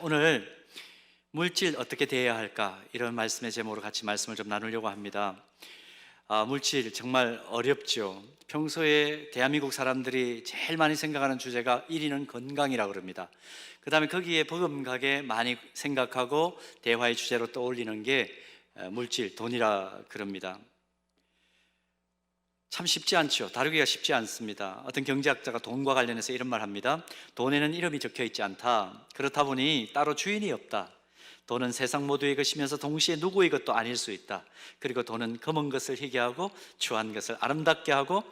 오늘 물질 어떻게 대해야 할까? 이런 말씀의 제목으로 같이 말씀을 좀 나누려고 합니다. 물질 정말 어렵죠. 평소에 대한민국 사람들이 제일 많이 생각하는 주제가 1위는 건강이라고 그럽니다. 그 다음에 거기에 버금가게 많이 생각하고 대화의 주제로 떠올리는 게 물질, 돈이라 그럽니다. 참 쉽지 않죠. 다루기가 쉽지 않습니다. 어떤 경제학자가 돈과 관련해서 이런 말 합니다. 돈에는 이름이 적혀 있지 않다. 그렇다 보니 따로 주인이 없다. 돈은 세상 모두의 것이면서 동시에 누구의 것도 아닐 수 있다. 그리고 돈은 검은 것을 희게 하고 추한 것을 아름답게 하고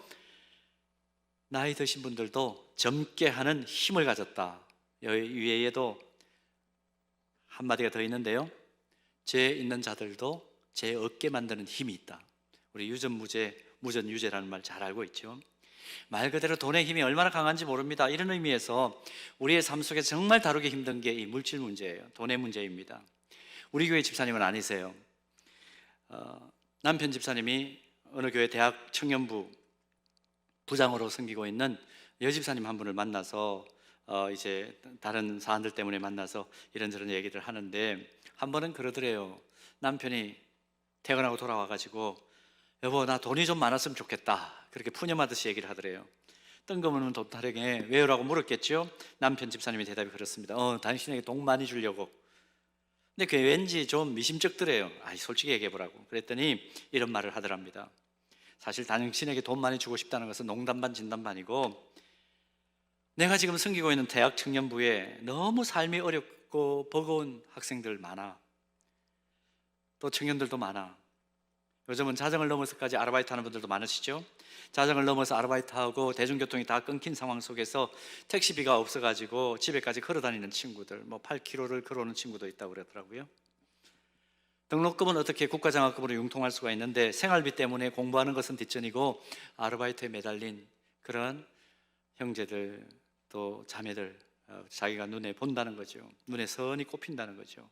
나이 드신 분들도 젊게 하는 힘을 가졌다. 위에도 한마디가 더 있는데요. 죄 있는 자들도 죄 없게 만드는 힘이 있다. 우리 무전유죄라는 말 잘 알고 있죠. 말 그대로 돈의 힘이 얼마나 강한지 모릅니다. 이런 의미에서 우리의 삶 속에 정말 다루기 힘든 게 이 물질 문제예요. 돈의 문제입니다. 우리 교회 집사님은 아니세요. 남편 집사님이 어느 교회 대학 청년부 부장으로 섬기고 있는 여집사님 한 분을 만나서 이제 다른 사안들 때문에 만나서 이런저런 얘기를 하는데 한 번은 그러더래요. 남편이 퇴근하고 돌아와가지고 여보, 나 돈이 좀 많았으면 좋겠다. 그렇게 푸념하듯이 얘기를 하더래요. 뜬금없는 돈 타령에 왜요라고 물었겠죠. 남편 집사님의 대답이 그렇습니다. 당신에게 돈 많이 주려고. 근데 그게 왠지 좀 미심쩍더래요. 솔직히 얘기해보라고. 그랬더니 이런 말을 하더랍니다. 사실 당신에게 돈 많이 주고 싶다는 것은 농담 반 진담 반이고, 내가 지금 섬기고 있는 대학 청년부에 너무 삶이 어렵고 버거운 학생들 많아. 또 청년들도 많아. 요즘은 자정을 넘어서까지 아르바이트 하는 분들도 많으시죠? 자정을 넘어서 아르바이트하고 대중교통이 다 끊긴 상황 속에서 택시비가 없어가지고 집에까지 걸어 다니는 친구들, 8km를 걸어오는 친구도 있다고 그러더라고요. 등록금은 어떻게 국가장학금으로 융통할 수가 있는데 생활비 때문에 공부하는 것은 뒷전이고 아르바이트에 매달린 그런 형제들 또 자매들, 자기가 눈에 본다는 거죠. 눈에 선이 꼽힌다는 거죠.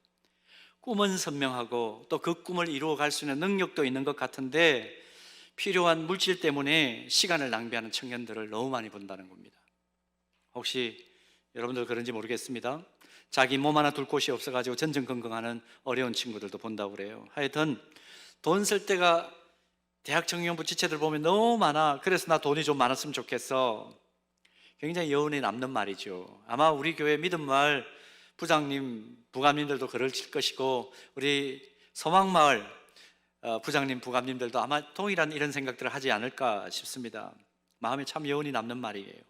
꿈은 선명하고 또 그 꿈을 이루어갈 수 있는 능력도 있는 것 같은데 필요한 물질 때문에 시간을 낭비하는 청년들을 너무 많이 본다는 겁니다. 혹시 여러분들 그런지 모르겠습니다. 자기 몸 하나 둘 곳이 없어가지고 전전긍긍하는 어려운 친구들도 본다고 그래요. 하여튼 돈 쓸 때가 대학 청년부 지체들 보면 너무 많아. 그래서 나 돈이 좀 많았으면 좋겠어. 굉장히 여운이 남는 말이죠. 아마 우리 교회 믿음마을 부장님, 부감님들도 그럴 것이고 우리 소망마을 부장님, 부감님들도 아마 동일한 이런 생각들을 하지 않을까 싶습니다. 마음에 참 여운이 남는 말이에요.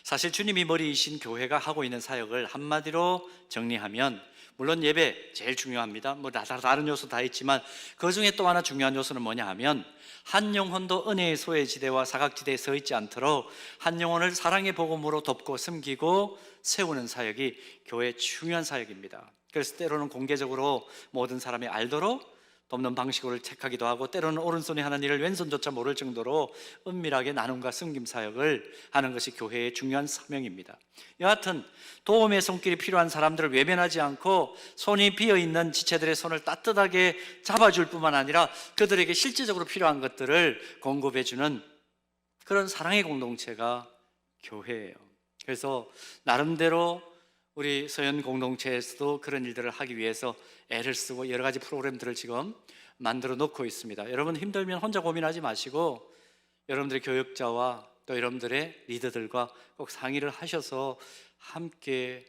사실 주님이 머리이신 교회가 하고 있는 사역을 한마디로 정리하면 물론 예배 제일 중요합니다. 다른 요소 다 있지만 그 중에 또 하나 중요한 요소는 뭐냐 하면 한 영혼도 은혜의 소외지대와 사각지대에 서 있지 않도록 한 영혼을 사랑의 복음으로 돕고 섬기고 세우는 사역이 교회의 중요한 사역입니다. 그래서 때로는 공개적으로 모든 사람이 알도록 돕는 방식을 택하기도 하고 때로는 오른손이 하는 일을 왼손조차 모를 정도로 은밀하게 나눔과 섬김 사역을 하는 것이 교회의 중요한 사명입니다. 여하튼 도움의 손길이 필요한 사람들을 외면하지 않고 손이 비어있는 지체들의 손을 따뜻하게 잡아줄 뿐만 아니라 그들에게 실질적으로 필요한 것들을 공급해주는 그런 사랑의 공동체가 교회예요. 그래서 나름대로 우리 서현 공동체에서도 그런 일들을 하기 위해서 애를 쓰고 여러 가지 프로그램들을 지금 만들어 놓고 있습니다. 여러분 힘들면 혼자 고민하지 마시고 여러분들의 교역자와 또 여러분들의 리더들과 꼭 상의를 하셔서 함께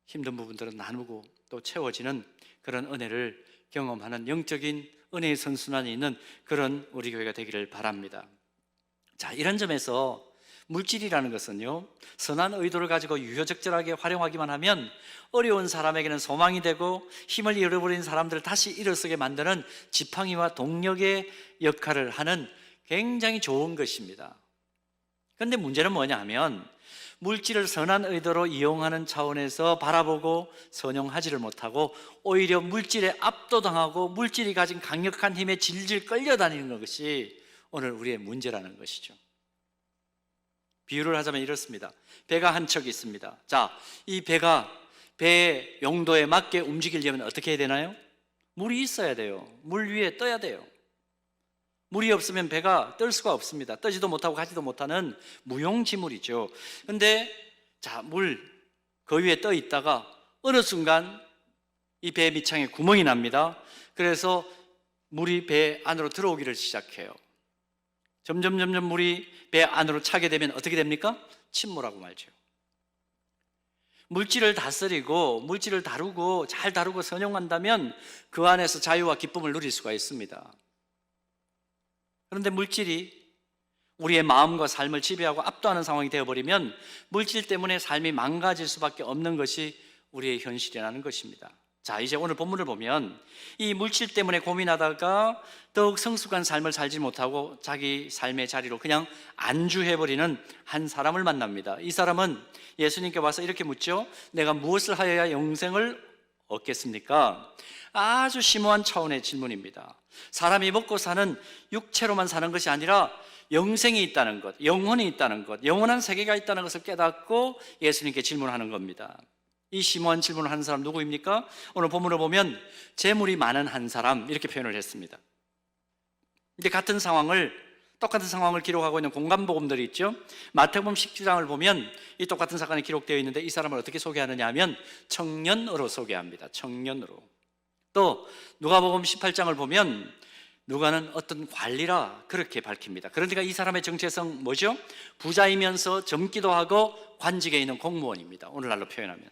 힘든 부분들은 나누고 또 채워지는 그런 은혜를 경험하는 영적인 은혜의 선순환이 있는 그런 우리 교회가 되기를 바랍니다. 자, 이런 점에서 물질이라는 것은요, 선한 의도를 가지고 유효적절하게 활용하기만 하면 어려운 사람에게는 소망이 되고 힘을 잃어버린 사람들을 다시 일어서게 만드는 지팡이와 동력의 역할을 하는 굉장히 좋은 것입니다. 그런데 문제는 뭐냐 하면 물질을 선한 의도로 이용하는 차원에서 바라보고 선용하지를 못하고 오히려 물질에 압도당하고 물질이 가진 강력한 힘에 질질 끌려다니는 것이 오늘 우리의 문제라는 것이죠. 비유를 하자면 이렇습니다. 배가 한 척이 있습니다. 자, 이 배의 용도에 맞게 움직이려면 어떻게 해야 되나요? 물이 있어야 돼요. 물 위에 떠야 돼요. 물이 없으면 배가 뜰 수가 없습니다. 떠지도 못하고 가지도 못하는 무용지물이죠. 근데 자, 그 위에 떠 있다가 어느 순간 이 배 밑창에 구멍이 납니다. 그래서 물이 배 안으로 들어오기를 시작해요. 점점 물이 배 안으로 차게 되면 어떻게 됩니까? 침몰하고 말죠. 물질을 다스리고 물질을 다루고 잘 다루고 선용한다면 그 안에서 자유와 기쁨을 누릴 수가 있습니다. 그런데 물질이 우리의 마음과 삶을 지배하고 압도하는 상황이 되어버리면 물질 때문에 삶이 망가질 수밖에 없는 것이 우리의 현실이라는 것입니다. 자, 이제 오늘 본문을 보면 이 물질 때문에 고민하다가 더욱 성숙한 삶을 살지 못하고 자기 삶의 자리로 그냥 안주해버리는 한 사람을 만납니다. 이 사람은 예수님께 와서 이렇게 묻죠. 내가 무엇을 하여야 영생을 얻겠습니까? 아주 심오한 차원의 질문입니다. 사람이 먹고 사는 육체로만 사는 것이 아니라 영생이 있다는 것, 영혼이 있다는 것, 영원한 세계가 있다는 것을 깨닫고 예수님께 질문하는 겁니다. 이 심오한 질문을 하는 사람 누구입니까? 오늘 본문을 보면 재물이 많은 한 사람 이렇게 표현을 했습니다. 근데 똑같은 상황을 기록하고 있는 공간복음들이 있죠. 마태복음 19장을 보면 이 똑같은 사건이 기록되어 있는데 이 사람을 어떻게 소개하느냐 하면 청년으로 소개합니다. 청년으로. 또 누가복음 18장을 보면 누가는 어떤 관리라 그렇게 밝힙니다. 그러니까 이 사람의 정체성 뭐죠? 부자이면서 젊기도 하고 관직에 있는 공무원입니다. 오늘날로 표현하면.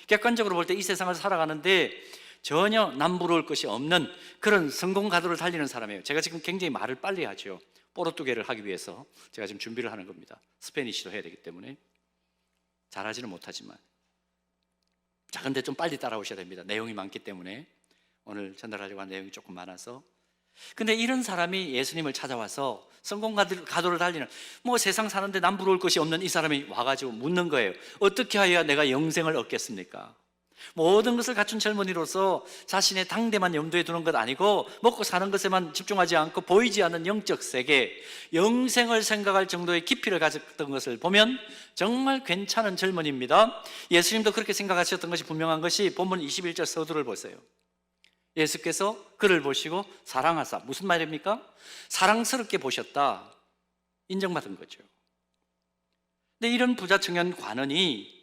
객관적으로 볼 때 이 세상을 살아가는데 전혀 남부러울 것이 없는 그런 성공 가도를 달리는 사람이에요. 제가 지금 굉장히 말을 빨리 하죠. 뽀로뚜게를 하기 위해서 제가 지금 준비를 하는 겁니다. 스페니쉬도 해야 되기 때문에 잘하지는 못하지만. 자, 근데 좀 빨리 따라오셔야 됩니다. 내용이 많기 때문에 오늘 전달하려고 하는 내용이 조금 많아서. 근데 이런 사람이 예수님을 찾아와서 성공 가도를 달리는 세상 사는데 남부러울 것이 없는 이 사람이 와가지고 묻는 거예요. 어떻게 하여야 내가 영생을 얻겠습니까? 모든 것을 갖춘 젊은이로서 자신의 당대만 염두에 두는 것 아니고 먹고 사는 것에만 집중하지 않고 보이지 않는 영적 세계, 영생을 생각할 정도의 깊이를 가졌던 것을 보면 정말 괜찮은 젊은이입니다. 예수님도 그렇게 생각하셨던 것이 분명한 것이 본문 21절 서두를 보세요. 예수께서 그를 보시고 사랑하사, 무슨 말입니까? 사랑스럽게 보셨다, 인정받은 거죠. 근데 이런 부자 청년 관원이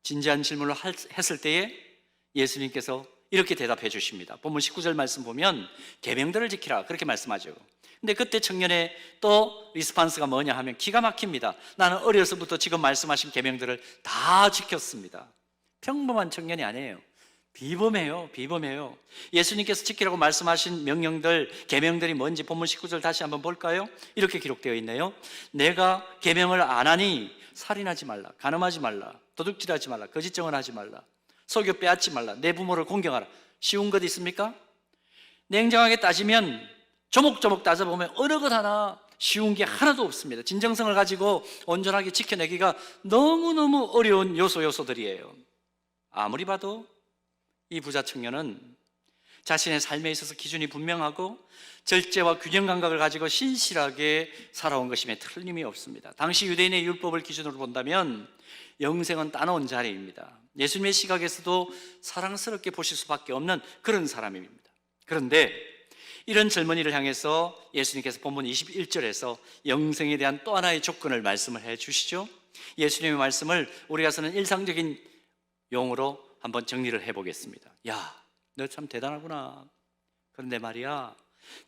진지한 질문을 했을 때에 예수님께서 이렇게 대답해 주십니다. 본문 19절 말씀 보면 계명들을 지키라 그렇게 말씀하죠. 근데 그때 청년의 또 리스판스가 뭐냐 하면 기가 막힙니다. 나는 어려서부터 지금 말씀하신 계명들을 다 지켰습니다. 평범한 청년이 아니에요. 비범해요. 예수님께서 지키라고 말씀하신 명령들, 계명들이 뭔지 본문 19절 다시 한번 볼까요? 이렇게 기록되어 있네요. 내가 계명을 안 하니 살인하지 말라, 간음하지 말라, 도둑질하지 말라, 거짓 증언하지 말라, 속여 빼앗지 말라, 내 부모를 공경하라. 쉬운 것 있습니까? 냉정하게 따지면 조목조목 따져보면 어느 것 하나 쉬운 게 하나도 없습니다. 진정성을 가지고 온전하게 지켜내기가 너무너무 어려운 요소들이에요. 아무리 봐도 이 부자 청년은 자신의 삶에 있어서 기준이 분명하고 절제와 균형 감각을 가지고 신실하게 살아온 것임에 틀림이 없습니다. 당시 유대인의 율법을 기준으로 본다면 영생은 따놓은 자리입니다. 예수님의 시각에서도 사랑스럽게 보실 수밖에 없는 그런 사람입니다. 그런데 이런 젊은이를 향해서 예수님께서 본문 21절에서 영생에 대한 또 하나의 조건을 말씀을 해 주시죠. 예수님의 말씀을 우리가 쓰는 일상적인 용어로 한번 정리를 해보겠습니다. 야, 너 참 대단하구나. 그런데 말이야,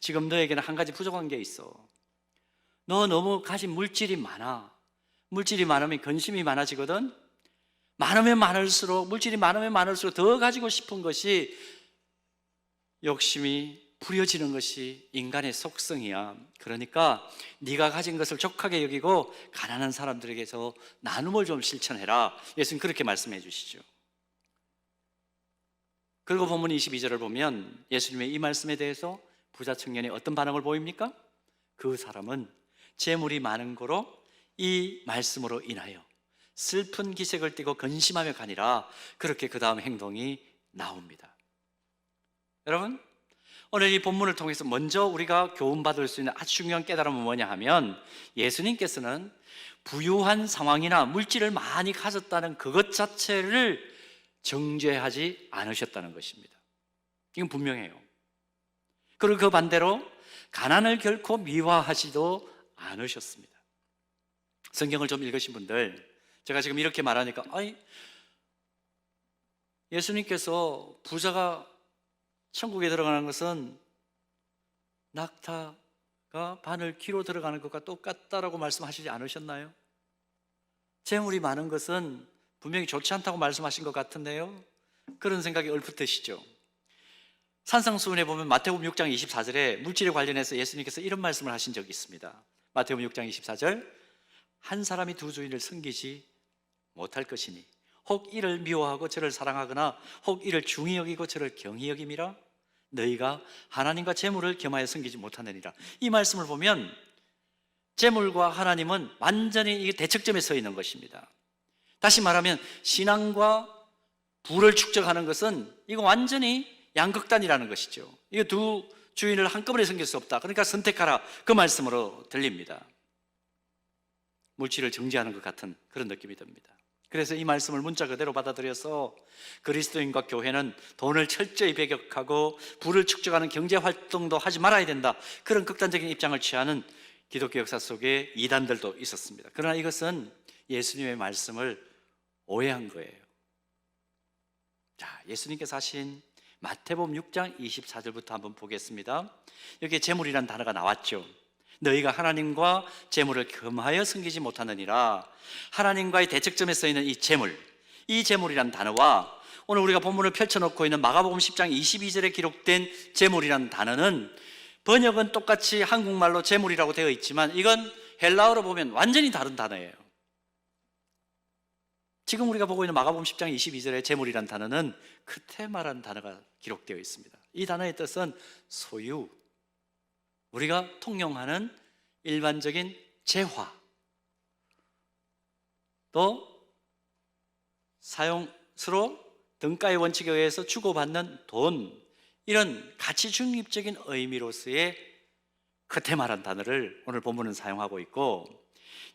지금 너에게는 한 가지 부족한 게 있어. 너 너무 가진 물질이 많아. 물질이 많으면 근심이 많아지거든. 물질이 많으면 많을수록 더 가지고 싶은 것이, 욕심이 부려지는 것이 인간의 속성이야. 그러니까 네가 가진 것을 족하게 여기고 가난한 사람들에게서 나눔을 좀 실천해라. 예수님 그렇게 말씀해 주시죠. 그리고 본문 22절을 보면 예수님의 이 말씀에 대해서 부자 청년이 어떤 반응을 보입니까? 그 사람은 재물이 많은 거로 이 말씀으로 인하여 슬픈 기색을 띠고 근심하며 가니라. 그렇게 그 다음 행동이 나옵니다. 여러분, 오늘 이 본문을 통해서 먼저 우리가 교훈받을 수 있는 아주 중요한 깨달음은 뭐냐 하면, 예수님께서는 부유한 상황이나 물질을 많이 가졌다는 그것 자체를 정죄하지 않으셨다는 것입니다. 이건 분명해요. 그리고 그 반대로 가난을 결코 미화하지도 않으셨습니다. 성경을 좀 읽으신 분들, 제가 지금 이렇게 말하니까 예수님께서 부자가 천국에 들어가는 것은 낙타가 바늘 귀로 들어가는 것과 똑같다라고 말씀하시지 않으셨나요? 재물이 많은 것은 분명히 좋지 않다고 말씀하신 것 같은데요, 그런 생각이 얼핏 드시죠? 산상수훈에 보면 마태복음 6장 24절에 물질에 관련해서 예수님께서 이런 말씀을 하신 적이 있습니다. 마태복음 6장 24절, 한 사람이 두 주인을 섬기지 못할 것이니 혹 이를 미워하고 저를 사랑하거나 혹 이를 중히 여기고 저를 경히 여김이라. 너희가 하나님과 재물을 겸하여 섬기지 못하느니라. 이 말씀을 보면 재물과 하나님은 완전히 대척점에 서 있는 것입니다. 다시 말하면 신앙과 부를 축적하는 것은 이거 완전히 양극단이라는 것이죠. 이 두 주인을 한꺼번에 섬길 수 없다, 그러니까 선택하라, 그 말씀으로 들립니다. 물질을 정죄하는 것 같은 그런 느낌이 듭니다. 그래서 이 말씀을 문자 그대로 받아들여서 그리스도인과 교회는 돈을 철저히 배격하고 부를 축적하는 경제 활동도 하지 말아야 된다, 그런 극단적인 입장을 취하는 기독교 역사 속에 이단들도 있었습니다. 그러나 이것은 예수님의 말씀을 오해한 거예요. 자, 예수님께서 하신 마태복음 6장 24절부터 한번 보겠습니다. 여기에 재물이라는 단어가 나왔죠. 너희가 하나님과 재물을 겸하여 섬기지 못하느니라. 하나님과의 대척점에 써 있는 이 재물, 이 재물이라는 단어와 오늘 우리가 본문을 펼쳐놓고 있는 마가복음 10장 22절에 기록된 재물이라는 단어는 번역은 똑같이 한국말로 재물이라고 되어 있지만 이건 헬라어로 보면 완전히 다른 단어예요. 지금 우리가 보고 있는 마가복음 10장 22절의 재물이라는 단어는 크테마라는 단어가 기록되어 있습니다. 이 단어의 뜻은 소유, 우리가 통용하는 일반적인 재화, 또 사용수로 등가의 원칙에 의해서 주고받는 돈, 이런 가치 중립적인 의미로서의 크테마라는 단어를 오늘 본문은 사용하고 있고,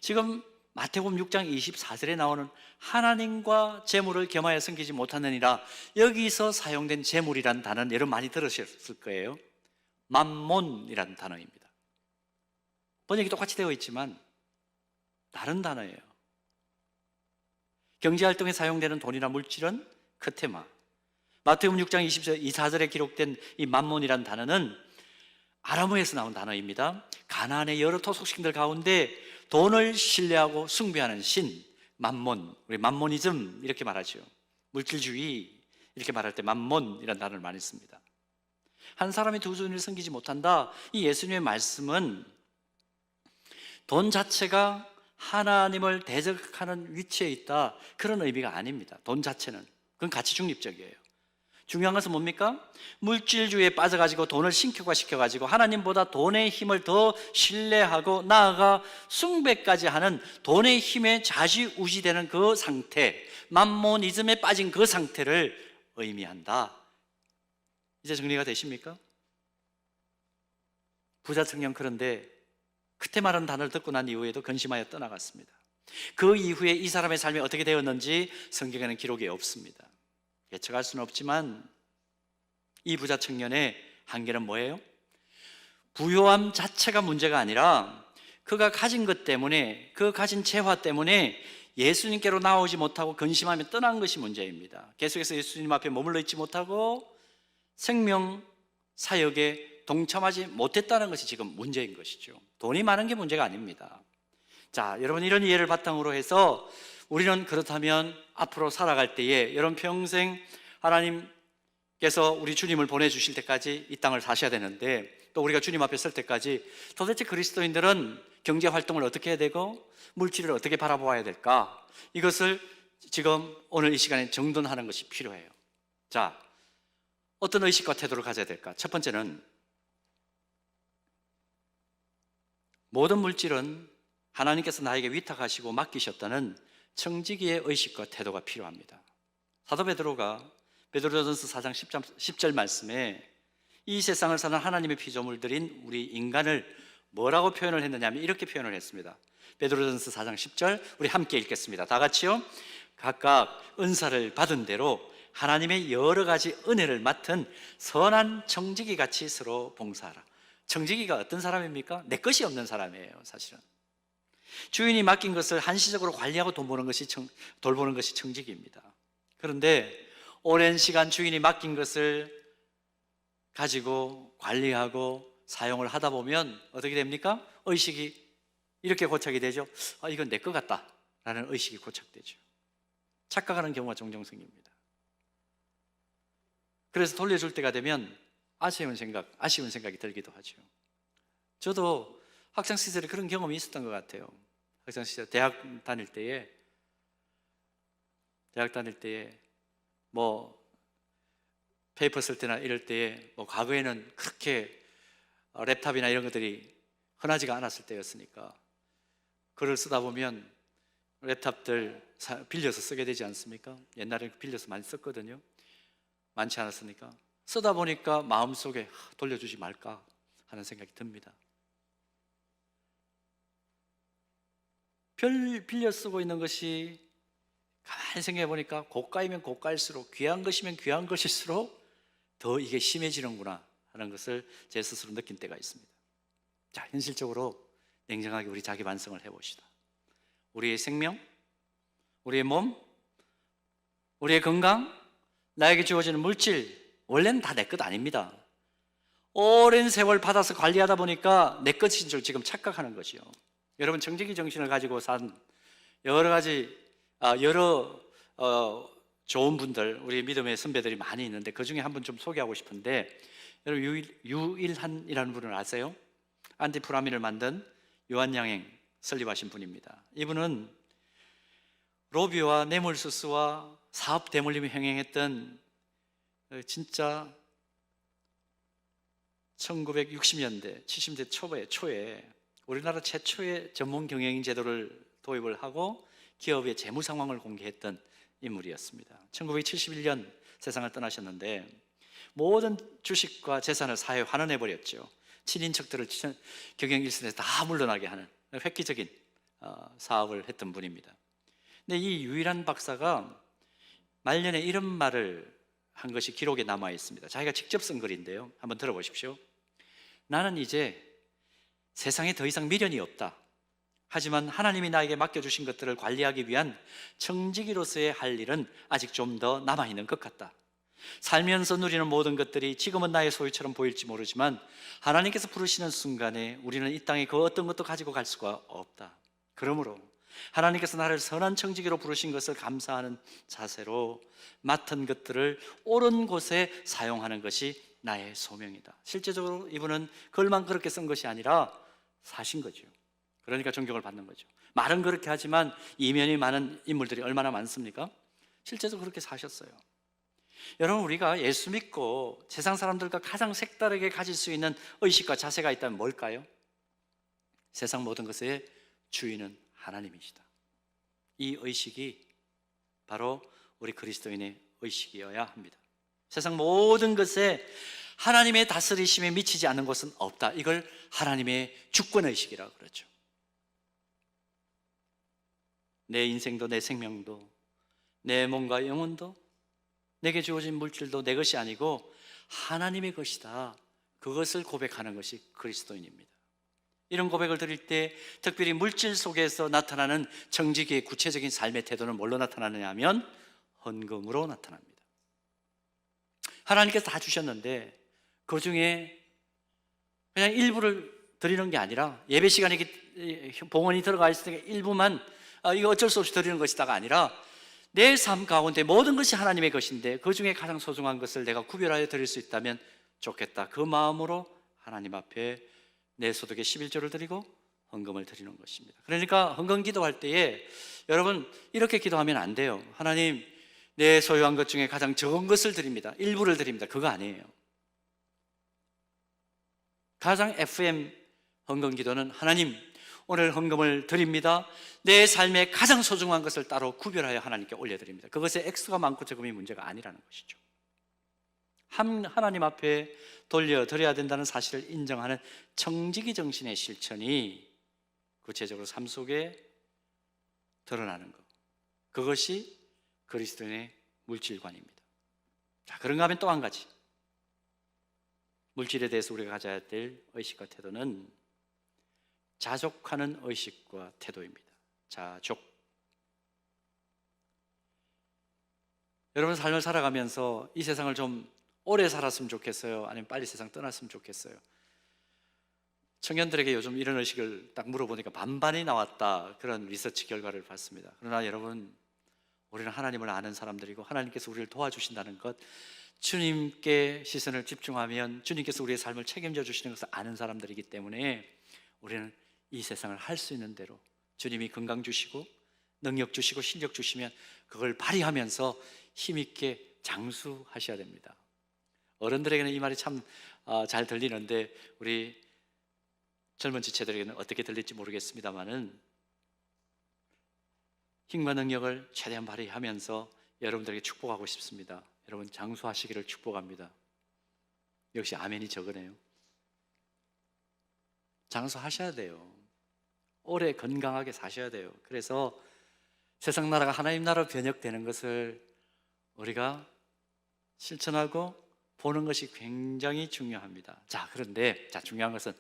지금 마태복음 6장 24절에 나오는 하나님과 재물을 겸하여 섬기지 못하느니라, 여기서 사용된 재물이라는 단어는 여러분 많이 들으셨을 거예요. 맘몬이라는 단어입니다. 번역이 똑같이 되어 있지만 다른 단어예요. 경제활동에 사용되는 돈이나 물질은 크테마, 마태복음 6장 24절에 기록된 이 맘몬이라는 단어는 아람어에서 나온 단어입니다. 가나안의 여러 토속신들 가운데 돈을 신뢰하고 숭배하는 신, 맘몬, 우리 맘모니즘 이렇게 말하죠. 물질주의 이렇게 말할 때 맘몬이라는 단어를 많이 씁니다. 한 사람이 두 주인을 섬기지 못한다, 이 예수님의 말씀은 돈 자체가 하나님을 대적하는 위치에 있다, 그런 의미가 아닙니다. 돈 자체는 그건 가치 중립적이에요. 중요한 것은 뭡니까? 물질주의에 빠져가지고 돈을 신격화시켜가지고 하나님보다 돈의 힘을 더 신뢰하고 나아가 숭배까지 하는 돈의 힘에 좌지우지되는 그 상태, 맘모니즘에 빠진 그 상태를 의미한다. 이제 정리가 되십니까? 부자 청년, 그런데 크테마라는 단어를 듣고 난 이후에도 근심하여 떠나갔습니다. 그 이후에 이 사람의 삶이 어떻게 되었는지 성경에는 기록이 없습니다. 예측할 수는 없지만 이 부자 청년의 한계는 뭐예요? 부요함 자체가 문제가 아니라 그가 가진 것 때문에, 그 가진 재화 때문에 예수님께로 나오지 못하고 근심하며 떠난 것이 문제입니다. 계속해서 예수님 앞에 머물러 있지 못하고 생명 사역에 동참하지 못했다는 것이 지금 문제인 것이죠. 돈이 많은 게 문제가 아닙니다. 자, 여러분, 이런 이해를 바탕으로 해서 우리는 그렇다면 앞으로 살아갈 때에 여러분 평생 하나님께서 우리 주님을 보내주실 때까지 이 땅을 사셔야 되는데, 또 우리가 주님 앞에 설 때까지 도대체 그리스도인들은 경제활동을 어떻게 해야 되고 물질을 어떻게 바라보아야 될까, 이것을 지금 오늘 이 시간에 정돈하는 것이 필요해요. 자, 어떤 의식과 태도를 가져야 될까? 첫 번째는 모든 물질은 하나님께서 나에게 위탁하시고 맡기셨다는 청지기의 의식과 태도가 필요합니다. 사도 베드로가 베드로전서 4장 10절 말씀에 이 세상을 사는 하나님의 피조물들인 우리 인간을 뭐라고 표현을 했느냐 하면 이렇게 표현을 했습니다. 베드로전서 4장 10절 우리 함께 읽겠습니다. 다 같이요. 각각 은사를 받은 대로 하나님의 여러 가지 은혜를 맡은 선한 청지기 같이 서로 봉사하라. 청지기가 어떤 사람입니까? 내 것이 없는 사람이에요. 사실은 주인이 맡긴 것을 한시적으로 관리하고 돌보는 것이 청지기입니다. 그런데 오랜 시간 주인이 맡긴 것을 가지고 관리하고 사용을 하다 보면 어떻게 됩니까? 의식이 이렇게 고착이 되죠. 이건 내 것 같다 라는 의식이 고착되죠. 착각하는 경우가 종종 생깁니다. 그래서 돌려줄 때가 되면 아쉬운 생각이 들기도 하죠. 저도 학창 시절에 그런 경험이 있었던 것 같아요. 학창 시절 대학 다닐 때에 뭐 페이퍼 쓸 때나 이럴 때에 뭐 과거에는 그렇게 랩탑이나 이런 것들이 흔하지가 않았을 때였으니까 글을 쓰다 보면 랩탑들 빌려서 쓰게 되지 않습니까? 옛날에 빌려서 많이 썼거든요. 많지 않았으니까 쓰다 보니까 마음속에 돌려주지 말까 하는 생각이 듭니다. 빌려 쓰고 있는 것이 가만히 생각해 보니까 고가이면 고가일수록 귀한 것이면 귀한 것일수록 더 이게 심해지는구나 하는 것을 제 스스로 느낀 때가 있습니다. 자, 현실적으로 냉정하게 우리 자기 반성을 해봅시다. 우리의 생명, 우리의 몸, 우리의 건강, 나에게 주어지는 물질, 원래는 다 내 것 아닙니다. 오랜 세월 받아서 관리하다 보니까 내 것인 줄 지금 착각하는 것이요. 여러분, 정직이 정신을 가지고 산 여러 좋은 분들, 우리 믿음의 선배들이 많이 있는데 그 중에 한 분 좀 소개하고 싶은데, 여러분 유일한이라는 분을 아세요? 안티프라민을 만든 요한양행 설립하신 분입니다. 이분은 로비와 뇌물수수와 사업 대물림을 행행했던 진짜 1960년대, 70대 초에 우리나라 최초의 전문 경영 제도를 도입을 하고 기업의 재무 상황을 공개했던 인물이었습니다. 1971년 세상을 떠나셨는데 모든 주식과 재산을 사회에 환원해 버렸죠. 친인척들을 경영 일선에서 다 물러나게 하는 획기적인 사업을 했던 분입니다. 근데 이 유일한 박사가 말년에 이런 말을 한 것이 기록에 남아 있습니다. 자기가 직접 쓴 글인데요, 한번 들어보십시오. 나는 이제 세상에 더 이상 미련이 없다. 하지만 하나님이 나에게 맡겨주신 것들을 관리하기 위한 청지기로서의 할 일은 아직 좀 더 남아있는 것 같다. 살면서 누리는 모든 것들이 지금은 나의 소유처럼 보일지 모르지만 하나님께서 부르시는 순간에 우리는 이 땅에 그 어떤 것도 가지고 갈 수가 없다. 그러므로 하나님께서 나를 선한 청지기로 부르신 것을 감사하는 자세로 맡은 것들을 옳은 곳에 사용하는 것이 나의 소명이다. 실제적으로 이분은 글만 그렇게 쓴 것이 아니라 사신 거죠. 그러니까 존경을 받는 거죠. 말은 그렇게 하지만 이면이 많은 인물들이 얼마나 많습니까? 실제적으로 그렇게 사셨어요. 여러분, 우리가 예수 믿고 세상 사람들과 가장 색다르게 가질 수 있는 의식과 자세가 있다면 뭘까요? 세상 모든 것의 주인은 하나님이시다. 이 의식이 바로 우리 그리스도인의 의식이어야 합니다. 세상 모든 것에 하나님의 다스리심에 미치지 않는 것은 없다. 이걸 하나님의 주권의식이라고 그러죠. 내 인생도 내 생명도 내 몸과 영혼도 내게 주어진 물질도 내 것이 아니고 하나님의 것이다. 그것을 고백하는 것이 그리스도인입니다. 이런 고백을 드릴 때 특별히 물질 속에서 나타나는 정직의 구체적인 삶의 태도는 뭘로 나타나느냐 하면 헌금으로 나타납니다. 하나님께서 다 주셨는데 그 중에 그냥 일부를 드리는 게 아니라 예배 시간에 봉헌이 들어가 있을 때 일부만 이거 어쩔 수 없이 드리는 것이다가 아니라 내 삶 가운데 모든 것이 하나님의 것인데 그 중에 가장 소중한 것을 내가 구별하여 드릴 수 있다면 좋겠다. 그 마음으로 하나님 앞에 내 소득의 11조를 드리고 헌금을 드리는 것입니다. 그러니까 헌금 기도할 때에 여러분 이렇게 기도하면 안 돼요. 하나님, 내 소유한 것 중에 가장 적은 것을 드립니다. 일부를 드립니다. 그거 아니에요. 가장 FM 헌금 기도는 하나님, 오늘 헌금을 드립니다. 내 삶의 가장 소중한 것을 따로 구별하여 하나님께 올려드립니다. 그것의 액수가 많고 적음이 문제가 아니라는 것이죠. 하나님 앞에 돌려드려야 된다는 사실을 인정하는 청지기 정신의 실천이 구체적으로 삶 속에 드러나는 것, 그것이 그리스도인의 물질관입니다. 자, 그런가 하면 또 한 가지, 물질에 대해서 우리가 가져야 될 의식과 태도는 자족하는 의식과 태도입니다. 자족. 여러분 삶을 살아가면서 이 세상을 좀 오래 살았으면 좋겠어요? 아니면 빨리 세상 떠났으면 좋겠어요? 청년들에게 요즘 이런 의식을 딱 물어보니까 반반이 나왔다, 그런 리서치 결과를 봤습니다. 그러나 여러분, 우리는 하나님을 아는 사람들이고 하나님께서 우리를 도와주신다는 것, 주님께 시선을 집중하면 주님께서 우리의 삶을 책임져 주시는 것을 아는 사람들이기 때문에 우리는 이 세상을 할 수 있는 대로 주님이 건강 주시고 능력 주시고 실력 주시면 그걸 발휘하면서 힘있게 장수하셔야 됩니다. 어른들에게는 이 말이 참 잘 들리는데 우리 젊은 지체들에게는 어떻게 들릴지 모르겠습니다만은, 힘과 능력을 최대한 발휘하면서 여러분들에게 축복하고 싶습니다. 여러분 장수하시기를 축복합니다. 역시 아멘이 적으네요. 장수하셔야 돼요. 오래 건강하게 사셔야 돼요. 그래서 세상 나라가 하나님 나라로 변혁되는 것을 우리가 실천하고 보는 것이 굉장히 중요합니다. 그런데 중요한 것은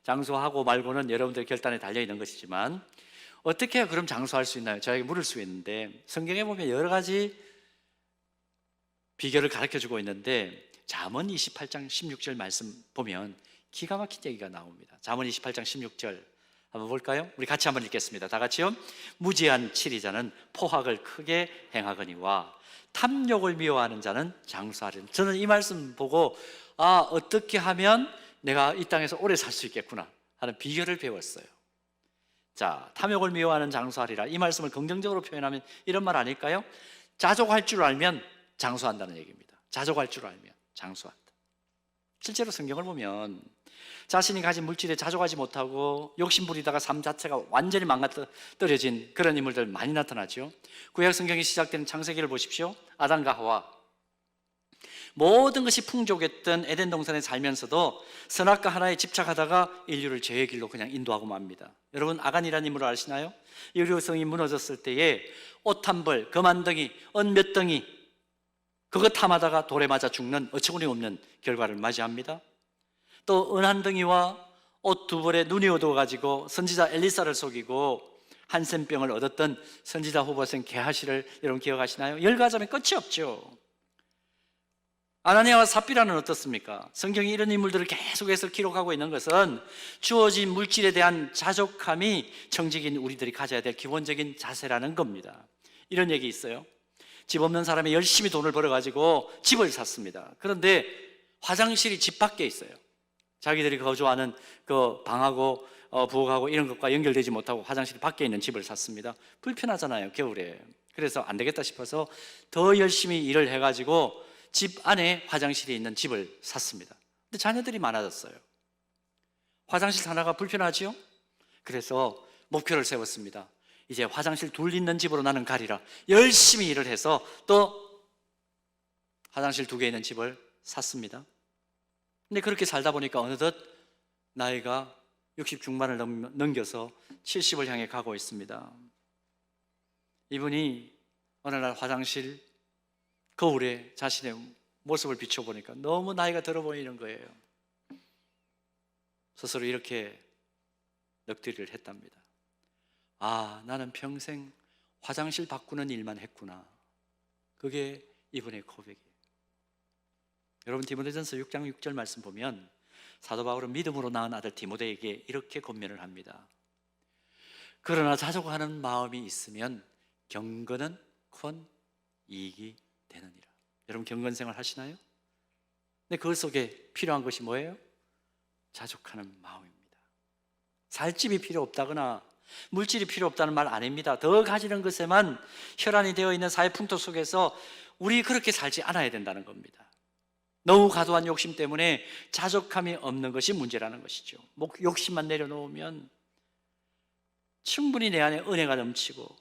장수하고 말고는 여러분들의 결단에 달려있는 것이지만, 어떻게 해야 그럼 장수할 수 있나요? 저에게 물을 수 있는데, 성경에 보면 여러 가지 비결을 가르쳐주고 있는데, 잠언 28장 16절 말씀 보면 기가 막힌 얘기가 나옵니다. 잠언 28장 16절 한번 볼까요? 우리 같이 한번 읽겠습니다. 다 같이요. 무지한 치리자는 포학을 크게 행하거니와 탐욕을 미워하는 자는 장수하리라. 저는 이 말씀 보고 어떻게 하면 내가 이 땅에서 오래 살 수 있겠구나 하는 비결을 배웠어요. 탐욕을 미워하는 장수하리라, 이 말씀을 긍정적으로 표현하면 이런 말 아닐까요? 자족할 줄 알면 장수한다는 얘기입니다. 자족할 줄 알면 장수한다. 실제로 성경을 보면 자신이 가진 물질에 자족하지 못하고 욕심부리다가 삶 자체가 완전히 망가뜨려진 그런 인물들 많이 나타나죠. 구약 성경이 시작되는 창세기를 보십시오. 아담과 하와, 모든 것이 풍족했던 에덴 동산에 살면서도 선악과 하나에 집착하다가 인류를 죄의 길로 그냥 인도하고 맙니다. 여러분, 아간이라는 인물을 아시나요? 여리고성이 무너졌을 때에 옷 한 벌, 금 한 덩이, 언 몇 덩이, 그거 탐하다가 돌에 맞아 죽는 어처구니 없는 결과를 맞이합니다. 또 은 한 덩이와 옷 두 벌에 눈이 어두워가지고 선지자 엘리사를 속이고 한센병을 얻었던 선지자 후보생 게하시를 여러분 기억하시나요? 열가자면 끝이 없죠. 아나니아와 삽비라는 어떻습니까? 성경이 이런 인물들을 계속해서 기록하고 있는 것은 주어진 물질에 대한 자족함이 정직인 우리들이 가져야 될 기본적인 자세라는 겁니다. 이런 얘기 있어요. 집 없는 사람이 열심히 돈을 벌어가지고 집을 샀습니다. 그런데 화장실이 집 밖에 있어요. 자기들이 거주하는 그 방하고 부엌하고 이런 것과 연결되지 못하고 화장실 밖에 있는 집을 샀습니다. 불편하잖아요, 겨울에. 그래서 안 되겠다 싶어서 더 열심히 일을 해가지고 집 안에 화장실이 있는 집을 샀습니다. 근데 자녀들이 많아졌어요. 화장실 하나가 불편하지요? 그래서 목표를 세웠습니다. 이제 화장실 둘 있는 집으로 나는 가리라. 열심히 일을 해서 또 화장실 2개 있는 집을 샀습니다. 근데 그렇게 살다 보니까 어느덧 나이가 60 중반을 넘겨서 70을 향해 가고 있습니다. 이분이 어느 날 화장실 거울에 자신의 모습을 비춰보니까 너무 나이가 들어 보이는 거예요. 스스로 이렇게 넋두리를 했답니다. 나는 평생 화장실 바꾸는 일만 했구나. 그게 이분의 고백이에요. 여러분, 디모데전서 6장 6절 말씀 보면 사도 바울은 믿음으로 낳은 아들 디모데에게 이렇게 권면을 합니다. 그러나 자족하는 마음이 있으면 경건은 큰 이익이 되느니라. 여러분, 경건생활 하시나요? 근데 그 속에 필요한 것이 뭐예요? 자족하는 마음입니다. 살 집이 필요 없다거나 물질이 필요 없다는 말 아닙니다. 더 가지는 것에만 혈안이 되어 있는 사회 풍토 속에서 우리 그렇게 살지 않아야 된다는 겁니다. 너무 과도한 욕심 때문에 자족함이 없는 것이 문제라는 것이죠. 욕심만 내려놓으면 충분히 내 안에 은혜가 넘치고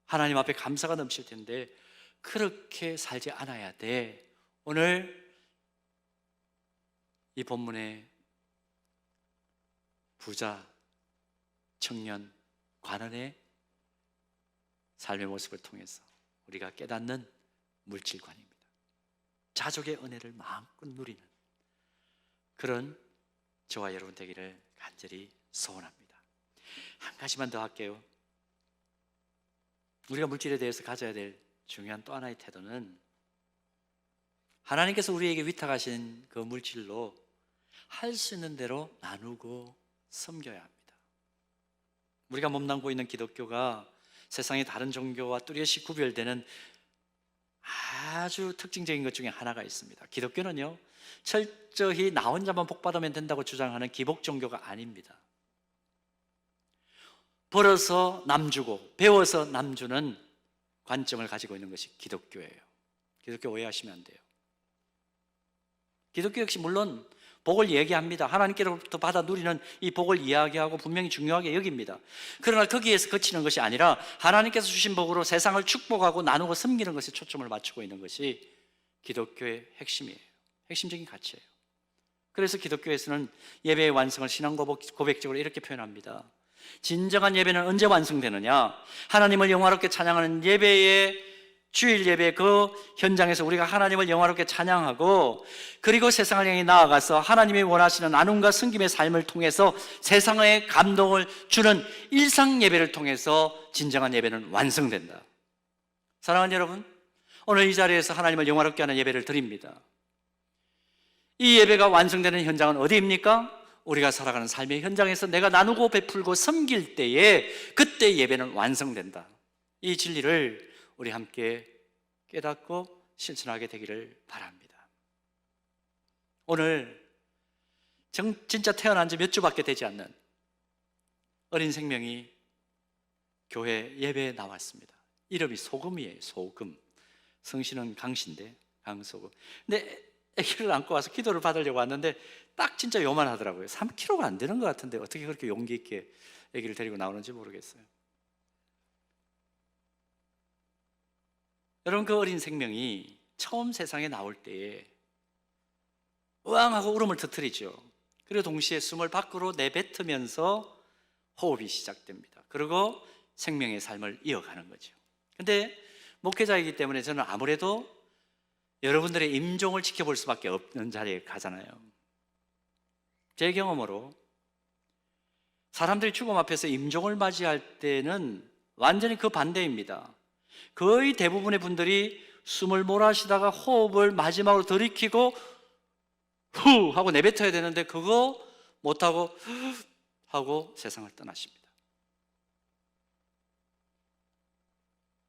하나님 앞에 감사가 넘칠 텐데 그렇게 살지 않아야 돼. 오늘 이 본문의 부자, 청년, 관원의 삶의 모습을 통해서 우리가 깨닫는 물질관입니다. 자족의 은혜를 마음껏 누리는 그런 저와 여러분 되기를 간절히 소원합니다. 한 가지만 더 할게요. 우리가 물질에 대해서 가져야 될 중요한 또 하나의 태도는 하나님께서 우리에게 위탁하신 그 물질로 할 수 있는 대로 나누고 섬겨야 합니다. 우리가 몸담고 있는 기독교가 세상의 다른 종교와 뚜렷이 구별되는 아주 특징적인 것 중에 하나가 있습니다. 기독교는요, 철저히 나 혼자만 복받으면 된다고 주장하는 기복 종교가 아닙니다. 벌어서 남 주고 배워서 남 주는 관점을 가지고 있는 것이 기독교예요. 기독교 오해하시면 안 돼요. 기독교 역시 물론 복을 얘기합니다. 하나님께로부터 받아 누리는 이 복을 이야기하고 분명히 중요하게 여깁니다. 그러나 거기에서 그치는 것이 아니라 하나님께서 주신 복으로 세상을 축복하고 나누고 섬기는 것에 초점을 맞추고 있는 것이 기독교의 핵심이에요. 핵심적인 가치예요. 그래서 기독교에서는 예배의 완성을 신앙 고백적으로 이렇게 표현합니다. 진정한 예배는 언제 완성되느냐? 하나님을 영화롭게 찬양하는 예배의 주일 예배 그 현장에서 우리가 하나님을 영화롭게 찬양하고, 그리고 세상을 향해 나아가서 하나님이 원하시는 나눔과 섬김의 삶을 통해서 세상에 감동을 주는 일상 예배를 통해서 진정한 예배는 완성된다. 사랑하는 여러분, 오늘 이 자리에서 하나님을 영화롭게 하는 예배를 드립니다. 이 예배가 완성되는 현장은 어디입니까? 우리가 살아가는 삶의 현장에서 내가 나누고 베풀고 섬길 때에 그때 예배는 완성된다. 이 진리를 우리 함께 깨닫고 실천하게 되기를 바랍니다. 오늘 진짜 태어난 지 몇 주밖에 되지 않는 어린 생명이 교회 예배에 나왔습니다. 이름이 소금이에요. 소금. 성씨는 강씨인데 강소금. 근데 아기를 안고 와서 기도를 받으려고 왔는데 딱 진짜 요만하더라고요. 3kg가 안 되는 것 같은데 어떻게 그렇게 용기 있게 아기를 데리고 나오는지 모르겠어요. 여러분, 그 어린 생명이 처음 세상에 나올 때에 으앙하고 울음을 터뜨리죠. 그리고 동시에 숨을 밖으로 내뱉으면서 호흡이 시작됩니다. 그리고 생명의 삶을 이어가는 거죠. 근데 목회자이기 때문에 저는 아무래도 여러분들의 임종을 지켜볼 수밖에 없는 자리에 가잖아요. 제 경험으로 사람들이 죽음 앞에서 임종을 맞이할 때는 완전히 그 반대입니다. 거의 대부분의 분들이 숨을 몰아쉬다가 호흡을 마지막으로 들이키고 후 하고 내뱉어야 되는데 그거 못하고 하고 세상을 떠나십니다.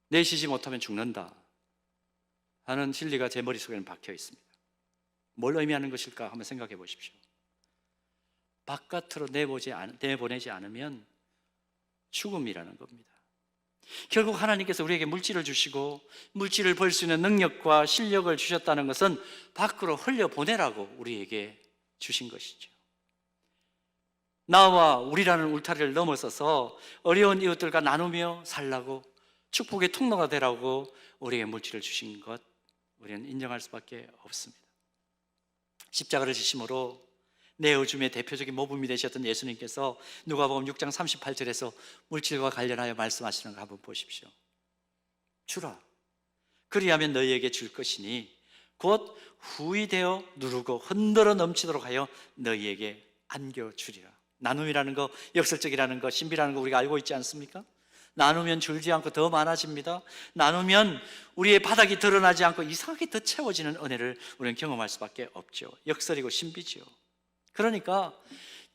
내쉬지 못하면 죽는다 하는 진리가 제 머릿속에는 박혀 있습니다. 뭘 의미하는 것일까 한번 생각해 보십시오. 바깥으로 내보내지 않으면 죽음이라는 겁니다. 결국 하나님께서 우리에게 물질을 주시고 물질을 벌 수 있는 능력과 실력을 주셨다는 것은 밖으로 흘려보내라고 우리에게 주신 것이죠. 나와 우리라는 울타리를 넘어서서 어려운 이웃들과 나누며 살라고, 축복의 통로가 되라고 우리에게 물질을 주신 것, 우리는 인정할 수밖에 없습니다. 십자가를 지심으로 내어줌의 대표적인 모범이 되셨던 예수님께서 누가복음 6장 38절에서 물질과 관련하여 말씀하시는 거 한번 보십시오. 주라, 그리하면 너희에게 줄 것이니 곧 후이되어 누르고 흔들어 넘치도록 하여 너희에게 안겨주리라. 나눔이라는 거, 역설적이라는 거, 신비라는 거 우리가 알고 있지 않습니까? 나누면 줄지 않고 더 많아집니다. 나누면 우리의 바닥이 드러나지 않고 이상하게 더 채워지는 은혜를 우리는 경험할 수밖에 없죠. 역설이고 신비죠. 그러니까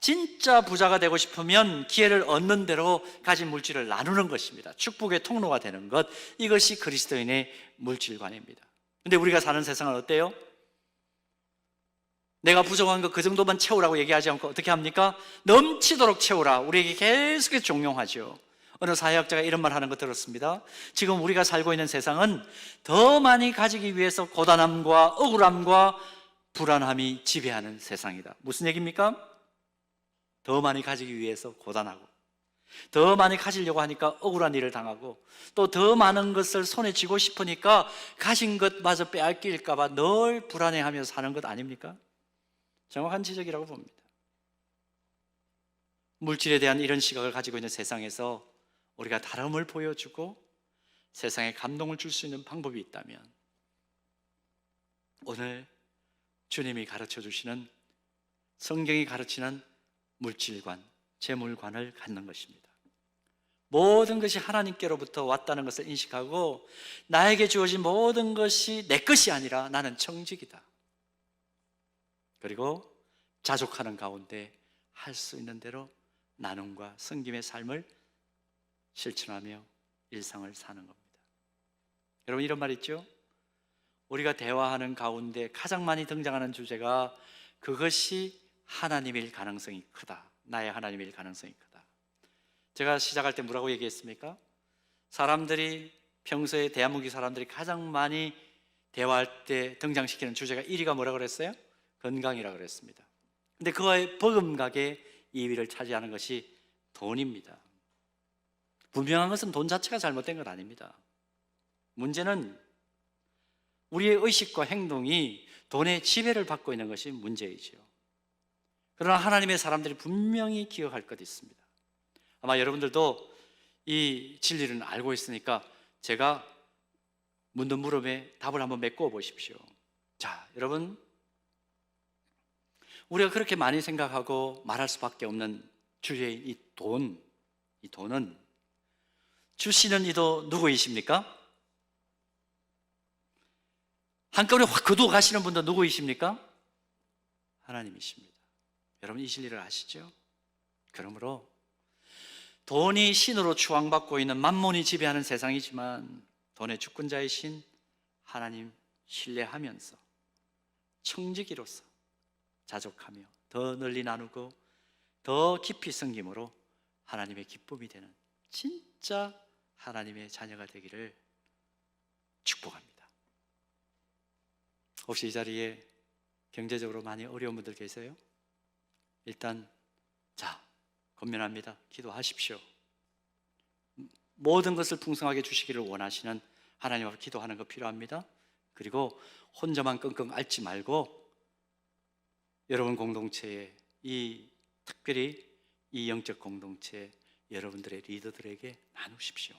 진짜 부자가 되고 싶으면 기회를 얻는 대로 가진 물질을 나누는 것입니다. 축복의 통로가 되는 것, 이것이 그리스도인의 물질관입니다. 근데 우리가 사는 세상은 어때요? 내가 부족한 거 그 정도만 채우라고 얘기하지 않고 어떻게 합니까? 넘치도록 채우라, 우리에게 계속해서 종용하죠. 어느 사회학자가 이런 말 하는 거 들었습니다. 지금 우리가 살고 있는 세상은 더 많이 가지기 위해서 고단함과 억울함과 불안함이 지배하는 세상이다. 무슨 얘기입니까? 더 많이 가지기 위해서 고단하고, 더 많이 가지려고 하니까 억울한 일을 당하고, 또 더 많은 것을 손에 쥐고 싶으니까 가진 것마저 빼앗길까 봐 늘 불안해하면서 사는 것 아닙니까? 정확한 지적이라고 봅니다. 물질에 대한 이런 시각을 가지고 있는 세상에서 우리가 다름을 보여주고 세상에 감동을 줄 수 있는 방법이 있다면 오늘 주님이 가르쳐 주시는, 성경이 가르치는 물질관, 재물관을 갖는 것입니다. 모든 것이 하나님께로부터 왔다는 것을 인식하고 나에게 주어진 모든 것이 내 것이 아니라 나는 청직이다. 그리고 자족하는 가운데 할 수 있는 대로 나눔과 섬김의 삶을 실천하며 일상을 사는 겁니다. 여러분, 이런 말 있죠? 우리가 대화하는 가운데 가장 많이 등장하는 주제가 그것이 하나님일 가능성이 크다. 나의 하나님일 가능성이 크다. 제가 시작할 때 뭐라고 얘기했습니까? 사람들이 평소에 대한민국 사람들이 가장 많이 대화할 때 등장시키는 주제가 1위가 뭐라고 그랬어요? 건강이라고 그랬습니다. 근데 그거에 버금가게 2위를 차지하는 것이 돈입니다. 분명한 것은 돈 자체가 잘못된 건 아닙니다. 문제는 우리의 의식과 행동이 돈의 지배를 받고 있는 것이 문제이죠. 그러나 하나님의 사람들이 분명히 기억할 것이 있습니다. 아마 여러분들도 이 진리를 알고 있으니까 제가 묻는 물음에 답을 한번 메꿔 보십시오. 자, 여러분, 우리가 그렇게 많이 생각하고 말할 수밖에 없는 주제인 이 돈은 주시는 이도 누구이십니까? 한꺼번에 확 거두어 가시는 분도 누구이십니까? 하나님이십니다. 여러분, 이 진리를 아시죠? 그러므로 돈이 신으로 추앙받고 있는 만몬이 지배하는 세상이지만 돈의 주권자이신 하나님 신뢰하면서 청지기로서 자족하며 더 널리 나누고 더 깊이 섬김으로 하나님의 기쁨이 되는 진짜 하나님의 자녀가 되기를 축복합니다. 혹시 이 자리에 경제적으로 많이 어려운 분들 계세요? 일단 권면합니다. 기도하십시오. 모든 것을 풍성하게 주시기를 원하시는 하나님 앞에 기도하는 거 필요합니다. 그리고 혼자만 끙끙 앓지 말고 여러분 공동체에, 특별히 이 영적 공동체 여러분들의 리더들에게 나누십시오.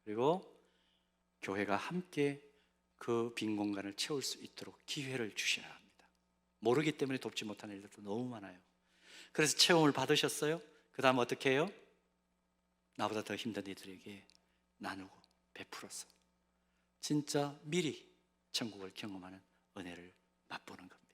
그리고 교회가 함께 그 빈 공간을 채울 수 있도록 기회를 주셔야 합니다. 모르기 때문에 돕지 못하는 일들도 너무 많아요. 그래서 체험을 받으셨어요? 그 다음 어떻게 해요? 나보다 더 힘든 이들에게 나누고 베풀어서 진짜 미리 천국을 경험하는 은혜를 맛보는 겁니다.